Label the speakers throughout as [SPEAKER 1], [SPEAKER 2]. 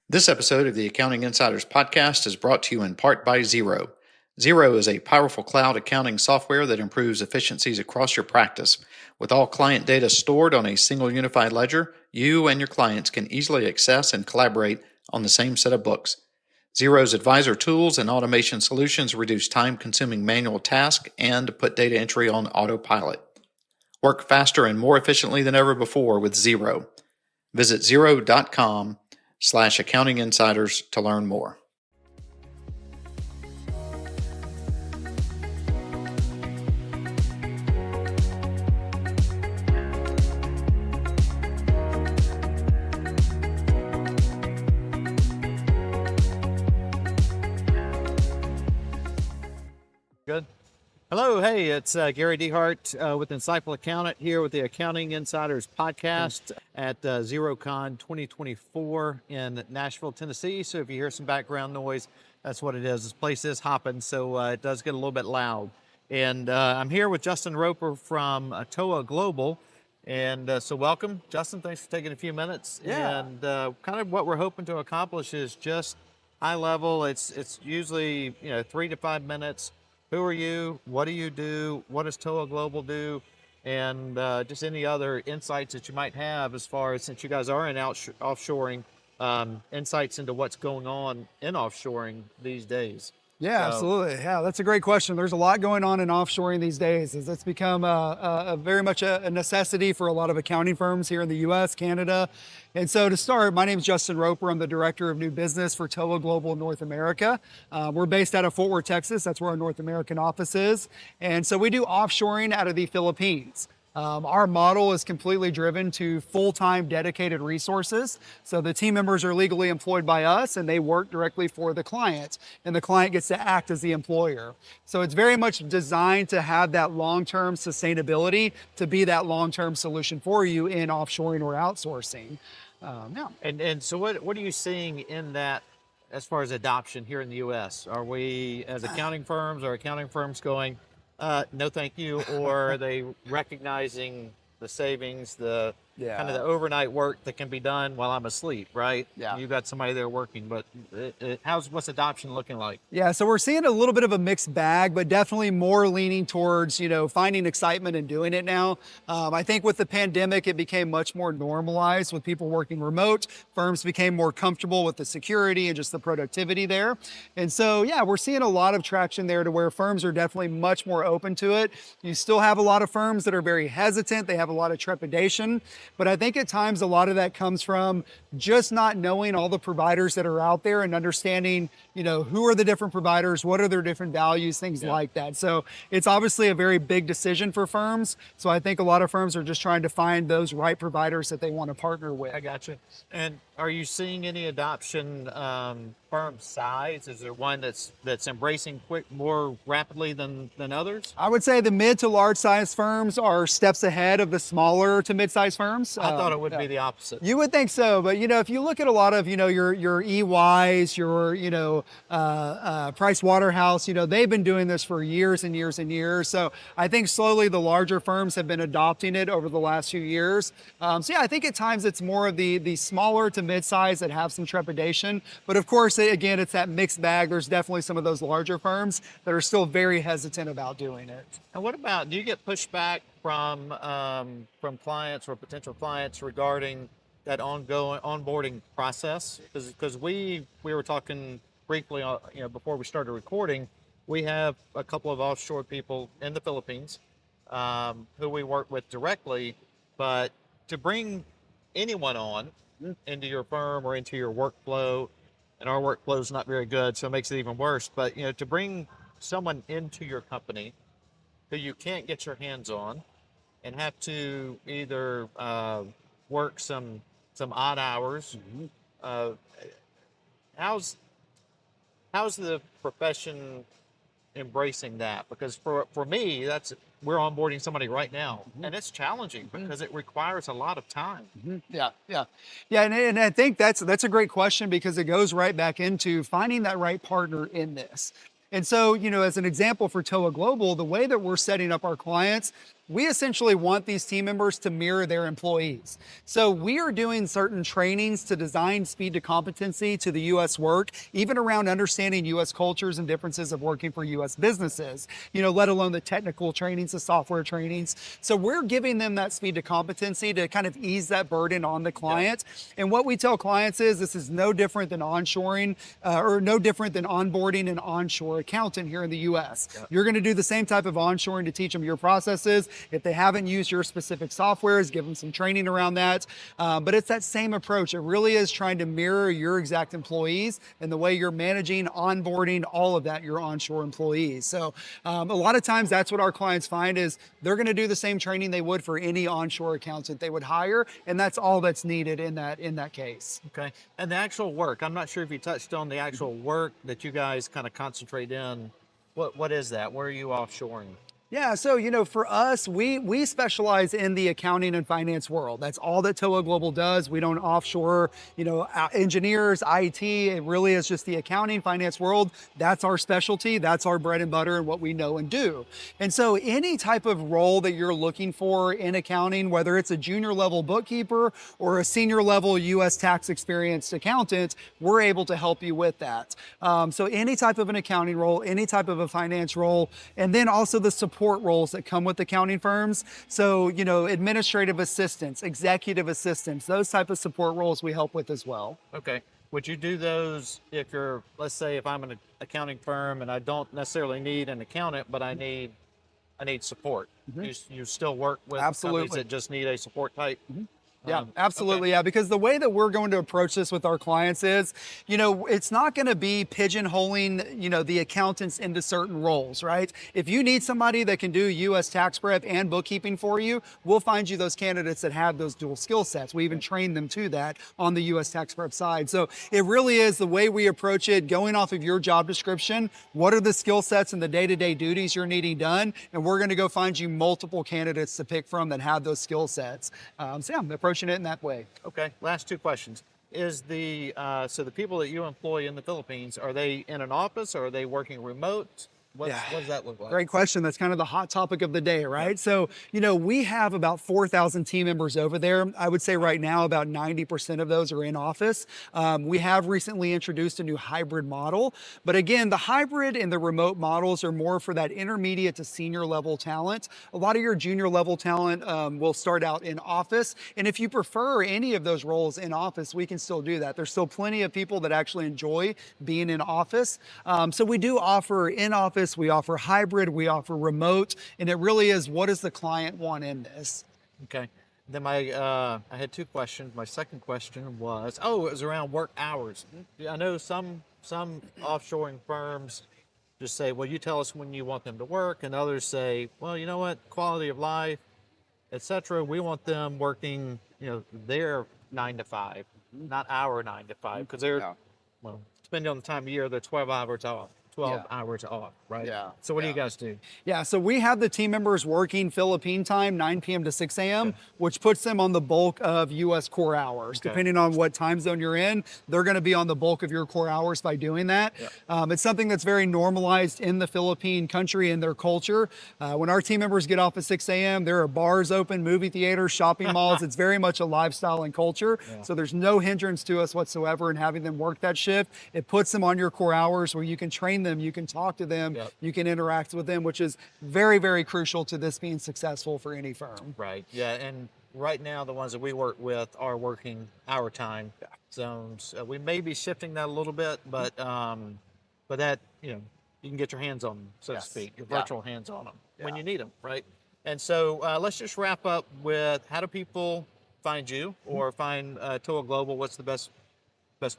[SPEAKER 1] This episode of the Accounting Insiders podcast is brought to you in part by Xero. Xero is a powerful cloud accounting software that improves efficiencies across your practice. With all client data stored on a single unified ledger, you and your clients can easily access and collaborate on the same set of books. Xero's advisor tools and automation solutions reduce time-consuming manual tasks and put data entry on autopilot. Work faster and more efficiently than ever before with Xero. Visit xero.com/accounting insiders to learn more.
[SPEAKER 2] Good. Hello, hey, it's Gary DeHart with Insightful Accountant here with the Accounting Insiders podcast at Xerocon 2024 in Nashville, Tennessee. So if you hear some background noise, that's what it is. This place is hopping, so it does get a little bit loud. And I'm here with Justin Roper from TOA Global. And so welcome, Justin. Thanks for taking a few minutes.
[SPEAKER 3] Yeah.
[SPEAKER 2] And kind of what we're hoping to accomplish is just high level. It's usually 3 to 5 minutes. Who are you? What do you do? What does TOA Global do? And just any other insights that you might have as far as, since you guys are in offshoring, insights into what's going on in offshoring these days.
[SPEAKER 3] Yeah, absolutely. Yeah, that's a great question. There's a lot going on in offshoring these days. As it's become a very much a necessity for a lot of accounting firms here in the U.S., Canada. And so to start, my name is Justin Roper. I'm the Director of New Business for TOA Global North America. We're based out of Fort Worth, Texas. That's where our North American office is. And so we do offshoring out of the Philippines. Our model is completely driven to full-time dedicated resources. So the team members are legally employed by us and they work directly for the client, and the client gets to act as the employer. So it's very much designed to have that long-term sustainability, to be that long-term solution for you in offshoring or outsourcing. Yeah.
[SPEAKER 2] And so what are you seeing in that as far as adoption here in the U.S.? Are we, as accounting firms going, no thank you, or are they recognizing the savings, the kind of the overnight work that can be done while I'm asleep, right?
[SPEAKER 3] Yeah.
[SPEAKER 2] You've got somebody there working, but what's adoption looking like?
[SPEAKER 3] Yeah, so we're seeing a little bit of a mixed bag, but definitely more leaning towards, finding excitement and doing it now. I think with the pandemic, it became much more normalized with people working remote. Firms became more comfortable with the security and just the productivity there. And so, yeah, we're seeing a lot of traction there to where firms are definitely much more open to it. You still have a lot of firms that are very hesitant. They have a lot of trepidation. But I think at times a lot of that comes from just not knowing all the providers that are out there and understanding, who are the different providers, what are their different values, things like that. So it's obviously a very big decision for firms. So I think a lot of firms are just trying to find those right providers that they want to partner with.
[SPEAKER 2] I gotcha. And are you seeing any adoption firm size? Is there one that's embracing more rapidly than others?
[SPEAKER 3] I would say the mid to large size firms are steps ahead of the smaller to mid-sized firms.
[SPEAKER 2] I thought it would be the opposite.
[SPEAKER 3] You would think so, but if you look at a lot of your EYs, your Price Waterhouse, they've been doing this for years and years and years. So I think slowly the larger firms have been adopting it over the last few years. So yeah, I think at times it's more of the smaller to mid-size that have some trepidation. But of course, again, it's that mixed bag. There's definitely some of those larger firms that are still very hesitant about doing it.
[SPEAKER 2] And what about, do you get pushback from clients or potential clients regarding that ongoing onboarding process? Because we were talking briefly, before we started recording, we have a couple of offshore people in the Philippines who we work with directly, but to bring anyone on into your firm or into your workflow, and our workflow is not very good, so it makes it even worse, but to bring someone into your company who you can't get your hands on and have to either work some odd hours. How's the profession embracing that? Because for me, we're onboarding somebody right now, and it's challenging because it requires a lot of time.
[SPEAKER 3] Yeah. And I think that's a great question, because it goes right back into finding that right partner in this. And so, as an example for TOA Global, the way that we're setting up our clients we essentially want these team members to mirror their employees. So we are doing certain trainings to design speed to competency to the U.S. work, even around understanding U.S. cultures and differences of working for U.S. businesses, let alone the technical trainings, the software trainings. So we're giving them that speed to competency to kind of ease that burden on the client. And what we tell clients is this is no different than onshoring or no different than onboarding an onshore accountant here in the U.S. You're going to do the same type of onshoring to teach them your processes. If they haven't used your specific softwares, give them some training around that. But it's that same approach. It really is trying to mirror your exact employees and the way you're managing, onboarding, all of that, your onshore employees. So a lot of times that's what our clients find is they're going to do the same training they would for any onshore accountant they would hire, and that's all that's needed in that case.
[SPEAKER 2] Okay. And the actual work, I'm not sure if you touched on the actual work that you guys kind of concentrate in. What is that? Where are you offshoring?
[SPEAKER 3] Yeah, so for us, we specialize in the accounting and finance world. That's all that TOA Global does. We don't offshore, engineers, IT. It really is just the accounting, finance world. That's our specialty. That's our bread and butter and what we know and do. And so any type of role that you're looking for in accounting, whether it's a junior level bookkeeper or a senior level U.S. tax experienced accountant, we're able to help you with that. So any type of an accounting role, any type of a finance role, and then also the support roles that come with accounting firms. So, administrative assistants, executive assistants, those type of support roles we help with as well.
[SPEAKER 2] Okay. Would you do those if you're, let's say if I'm an accounting firm and I don't necessarily need an accountant, but I need support? You still work with companies that just need a support type?
[SPEAKER 3] Yeah, absolutely. Okay. Yeah, because the way that we're going to approach this with our clients is, it's not going to be pigeonholing, the accountants into certain roles, right? If you need somebody that can do U.S. tax prep and bookkeeping for you, we'll find you those candidates that have those dual skill sets. We even train them to that on the U.S. tax prep side. So it really is the way we approach it, going off of your job description. What are the skill sets and the day-to-day duties you're needing done? And we're going to go find you multiple candidates to pick from that have those skill sets. The approach it in that way.
[SPEAKER 2] Okay, last two questions. Is so the people that you employ in the Philippines, are they in an office or are they working remote? What does that look like?
[SPEAKER 3] Great question. That's kind of the hot topic of the day, right? Yeah. So, we have about 4,000 team members over there. I would say right now about 90% of those are in office. We have recently introduced a new hybrid model. But again, the hybrid and the remote models are more for that intermediate to senior level talent. A lot of your junior level talent will start out in office. And if you prefer any of those roles in office, we can still do that. There's still plenty of people that actually enjoy being in office. So we do offer in office. We offer hybrid, we offer remote, and it really is what does the client want in this?
[SPEAKER 2] Okay. Then I had two questions. My second question was, it was around work hours. I know some offshoring firms just say, well, you tell us when you want them to work, and others say, well, you know what, quality of life, etc. We want them working, their 9 to 5, not our 9 to 5, because they're, depending on the time of year, they're 12 hours off. 12 hours off, right?
[SPEAKER 3] Yeah.
[SPEAKER 2] So what do you guys do?
[SPEAKER 3] Yeah, so we have the team members working Philippine time, 9 p.m. to 6 a.m., which puts them on the bulk of U.S. core hours. Depending on what time zone you're in, they're going to be on the bulk of your core hours by doing that. It's something that's very normalized in the Philippine country and their culture. When our team members get off at 6 a.m., there are bars open, movie theaters, shopping malls. It's very much a lifestyle and culture. So there's no hindrance to us whatsoever in having them work that shift. It puts them on your core hours where you can train them, you can talk to them, you can interact with them, which is very, very crucial to this being successful for any firm.
[SPEAKER 2] Right. Yeah. And right now, the ones that we work with are working our time zones. We may be shifting that a little bit, but that, you can get your hands on them, so to speak, your virtual hands on them when you need them. Right. And so let's just wrap up with how do people find you or find TOA Global? What's the best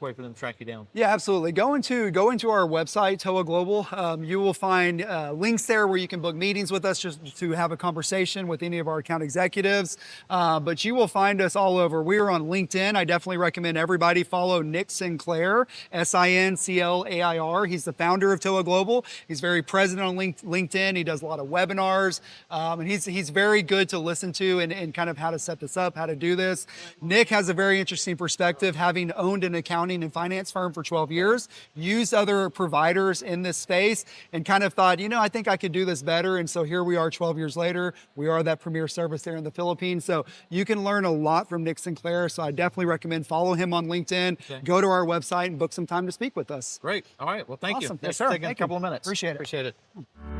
[SPEAKER 2] way for them to track you down?
[SPEAKER 3] Yeah, absolutely. Go into our website, TOA Global. You will find links there where you can book meetings with us just to have a conversation with any of our account executives. But you will find us all over. We are on LinkedIn. I definitely recommend everybody follow Nick Sinclair, Sinclair. He's the founder of TOA Global. He's very present on LinkedIn. He does a lot of webinars. And he's very good to listen to and kind of how to set this up, how to do this. Nick has a very interesting perspective, having owned an accounting and finance firm for 12 years, used other providers in this space, and kind of thought, I think I could do this better. And so here we are 12 years later. We are that premier service there in the Philippines. So you can learn a lot from Nick Sinclair. So I definitely recommend follow him on LinkedIn, go to our website and book some time to speak with us.
[SPEAKER 2] Great. All right. Well, thank you.
[SPEAKER 3] Awesome.
[SPEAKER 2] Thanks
[SPEAKER 3] Yes, sir.
[SPEAKER 2] for taking a couple of minutes.
[SPEAKER 3] Appreciate it.
[SPEAKER 2] Appreciate it.